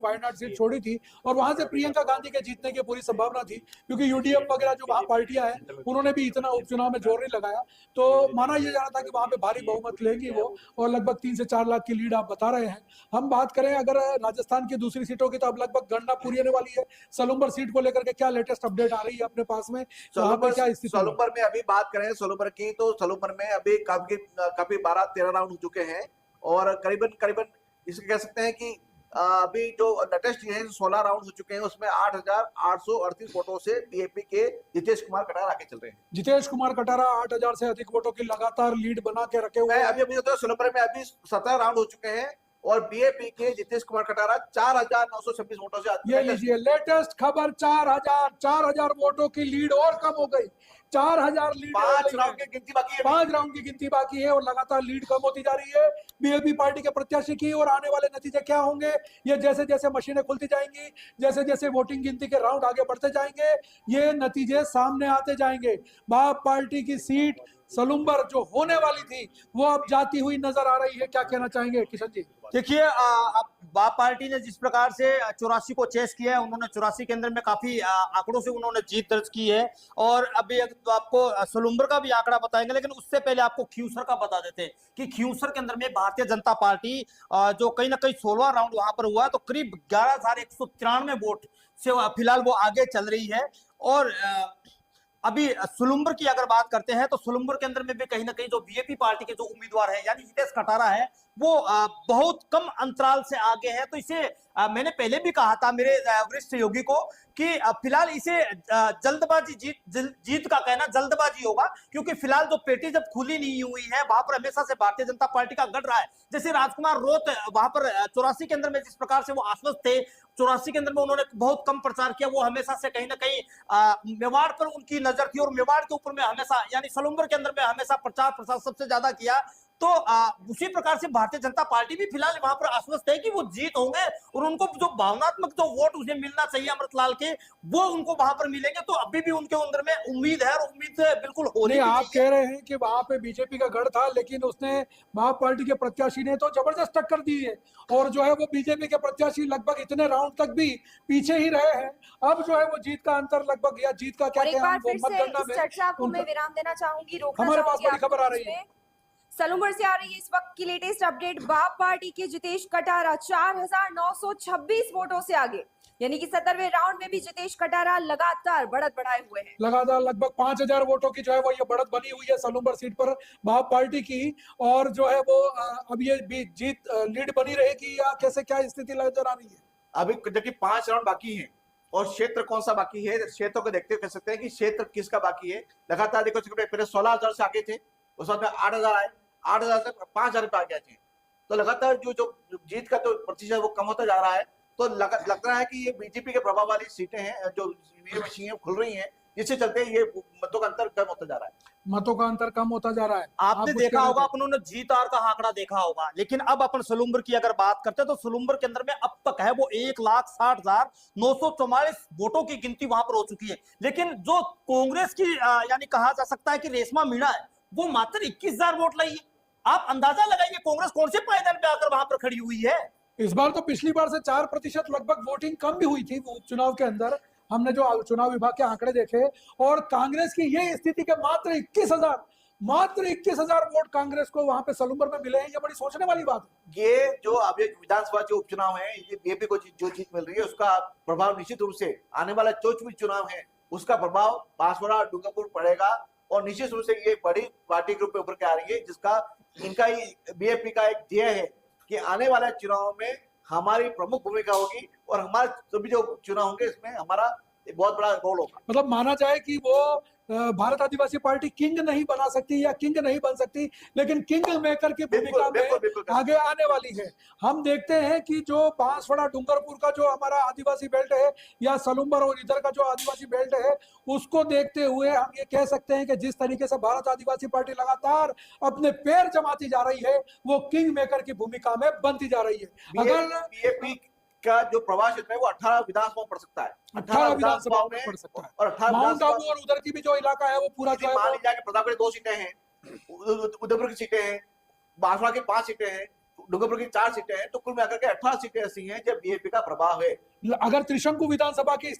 Wayanad seat छोड़ी थी और वहां से प्रियंका गांधी के जीतने की पूरी संभावना थी, क्योंकि यूडीएफ वगैरह जो वहां पार्टियां हैं उन्होंने भी इतना उपचुनाव में जोर नहीं लगाया। तो माना यह जा रहा था कि वहां पे भारी बहुमत लेगी वो, और लगभग 3 से 4 लाख की लीड आप बता रहे हैं। हम बात करें अगर राजस्थान की दूसरी सीटों की, तो अब लगभग गणना पूरी होने वाली है। सलूम्बर सीट को लेकर के क्या लेटेस्ट अपडेट आ रही है अपने पास में, वहां पे क्या स्थिति है? सोलुम्बर में अभी बात करें सोलुम्बर की, तो सोलुम्बर में अभी काफी 12-13 राउंड हो चुके हैं, और करीबन इसे कह सकते हैं कि अभी जो लेटेस्ट है 16 राउंड हो चुके हैं, उसमें 8,838 वोटों से बीएपी के जितेश कुमार कटारा आगे चल रहे हैं। जितेश कुमार कटारा 8,000 से अधिक वोटों की लगातार लीड बना के रखे हुए हैं। अभी सोलुम्बर में अभी 17 राउंड हो चुके हैं, और बीएपी के जितेश कुमार कटारा 4,926 वोटों से। ये लीजिए लेटेस्ट खबर, 4,000 वोटों की लीड और कम हो गई। 4,000 लीड, 5 राउंड की गिनती बाकी है, 5 राउंड की गिनती बाकी है और लगातार लीड कम होती जा रही है बीएपी पार्टी के प्रत्याशी की। और आने वाले नतीजे क्या होंगे, ये जैसे जैसे मशीनें खुलती जाएंगी, जैसे जैसे वोटिंग गिनती के राउंड आगे बढ़ते जाएंगे, ये नतीजे सामने आते जाएंगे। बाप पार्टी की सीट सलूम्बर जो होने वाली थी वो अब जाती हुई नजर आ रही है। क्या कहना चाहेंगे किशन जी? देखिए, अब बाप पार्टी ने जिस प्रकार से 84 को चेस किया है, उन्होंने 84 के अंदर में काफी आंकड़ों से उन्होंने जीत दर्ज की है। और अभी तो आपको सोलुम्बर का भी आंकड़ा बताएंगे, लेकिन उससे पहले आपको खियूसर का बता देते हैं कि खियूसर के अंदर में भारतीय जनता पार्टी जो कहीं ना कहीं 16 राउंड वहां पर हुआ, तो करीब 11,193 वोट से फिलहाल वो आगे चल रही है। और अभी सोलुम्बर की अगर बात करते हैं, तो सोलुम्बर के अंदर में भी कहीं ना कहीं जो बीएपी पार्टी के जो उम्मीदवार है यानी जितेश कटारा है, वो बहुत कम अंतराल से आगे है। तो इसे मैंने पहले भी कहा था मेरे वरिष्ठ सहयोगी को कि फिलहाल इसे जल्दबाजी जीत का कहना जल्दबाजी होगा, क्योंकि फिलहाल जो पेटी जब खुली नहीं हुई है वहां पर हमेशा से भारतीय जनता पार्टी का गढ़ रहा है। जैसे राजकुमार रोत वहां पर 84 के अंदर में जिस प्रकार से वो आश्वस्त थे, 84 के अंदर में उन्होंने बहुत कम प्रचार किया, वो हमेशा से कहीं ना कहीं मेवाड़ पर उनकी नजर थी, और मेवाड़ के ऊपर में हमेशा यानी सोलुम्बर के अंदर में हमेशा प्रचार प्रसार सबसे ज्यादा किया। तो उसी प्रकार से भारतीय जनता पार्टी भी फिलहाल वहां पर आश्वस्त है कि वो जीत होंगे, और उनको जो भावनात्मक जो वोट उसे मिलना चाहिए अमृतलाल के, वो उनको वहां पर मिलेंगे। तो अभी भी उनके अंदर में उम्मीद है, और उम्मीद से बिल्कुल हो रही है। आप कह रहे हैं कि वहां पे बीजेपी का गढ़ था, लेकिन उसने बाप पार्टी के प्रत्याशी ने तो जबरदस्त टक्कर दी है, और जो है वो बीजेपी के प्रत्याशी लगभग इतने राउंड तक भी पीछे ही रहे हैं। अब जो है वो जीत का अंतर लगभग, या जीत का क्या चर्चा को मैं विराम देना चाहूंगी, हमारे पास बड़ी खबर आ रही है सलूम्बर से आ रही है इस वक्त की लेटेस्ट अपडेट। बाप पार्टी के जितेश कटारा 4,926 वोटों से आगे, यानी कि 17वें राउंड में भी जितेश कटारा लगातार बढ़त बढ़ाए हुए हैं। लगातार लगभग 5,000 वोटों की जो है वो ये बढ़त बनी हुई है सलूम्बर सीट पर बाप पार्टी की, और जो है वो अब ये भी जीत लीड बनी रहेगी, या कैसे क्या स्थिति नजर आ रही है? अभी देखिए 5 राउंड बाकी हैं, और क्षेत्र कौन सा बाकी है, क्षेत्रों को देखते हुए कह सकते हैं कि क्षेत्र किसका बाकी है। लगातार देखो पहले 16,000 से आगे थे, उस बाद में 8,000 आए, 8,000 से 5,000 पे आ गए थे। तो लगातार जो जीत का जो प्रतिशत वो कम होता जा रहा है। तो लग रहा है कि ये बीजेपी के प्रभाव वाली सीटें हैं जो मशीनें खुल रही हैं, जिससे चलते ये मतों का अंतर कम होता जा रहा है। मतों का अंतर कम होता जा रहा है। आपने देखा होगा, उन्होंने जीत हार का आंकड़ा देखा होगा, लेकिन अब अपन सोलुम्बर की अगर बात करते हैं, तो सोलुम्बर के अंदर में अब तक है वो 1,60,944 वोटों की गिनती वहां पर हो चुकी है। लेकिन जो कांग्रेस की यानी कहा जा सकता है कि रेशमा मीणा है, वो मात्र 21,000 वोट लाई है। आप अंदाजा लगाइए कांग्रेस कौन से पायदान पे आकर वहां पर खड़ी हुई है। इस बार तो पिछली बार से 4% लगभग वोटिंग कम भी हुई थी चुनाव के अंदर। हमने जो चुनाव विभाग के आंकड़े देखे, और कांग्रेस की ये स्थिति के मात्र 21,000 वोट कांग्रेस को वहां पे सलूम्बर में मिले हैं। ये बड़ी सोचने वाली बात है। ये जो अभी विधानसभा जो उपचुनाव है, ये बीजेपी को जो जीत मिल रही है, उसका प्रभाव निश्चित रूप से आने वाला जो भी चुनाव है उसका प्रभाव बांसवाड़ा डूंगरपुर पड़ेगा, और निश्चित रूप से ये बड़ी पार्टी के रूप में उभर के आ रही है, जिसका इनका ही बीएपी का एक ध्येय है कि आने वाले चुनाव में हमारी प्रमुख भूमिका होगी, और हमारे सभी जो चुनाव होंगे इसमें हमारा बहुत बड़ा रोल होगा। मतलब माना जाए कि वो भारत आदिवासी पार्टी किंग नहीं बना सकती या किंग नहीं बन सकती, लेकिन किंग मेकर की भूमिका में आगे आने वाली है। हम देखते हैं कि जो बांसवाड़ा डूंगरपुर का जो हमारा आदिवासी बेल्ट है, या सलूम्बर और इधर का जो आदिवासी बेल्ट है, उसको देखते हुए हम ये कह सकते हैं कि जिस तरीके से भारत आदिवासी पार्टी लगातार अपने पैर जमाती जा रही है, वो किंग मेकर की भूमिका में बनती जा रही है। अगर बीएपी का जो प्रवास क्षेत्र है वो 18 विधानसभाओं पड़ सकता है, 18 विधानसभाओं में पड़ सकता है, और 18 माउंट आबू और उधर की भी जो इलाका है वो पूरा जो है, मान लीजिए प्रतापगढ़ 2 सीटें हैं, उदयपुर की सीटें हैं, बांसवाड़ा की 5 सीटें हैं, डूंगरपुर की 4 सीटें हैं, तो कुल मिलाकर के 18 सीटें ऐसी हैं जब बीएपी का प्रभाव है। अगर त्रिशंकु विधानसभा की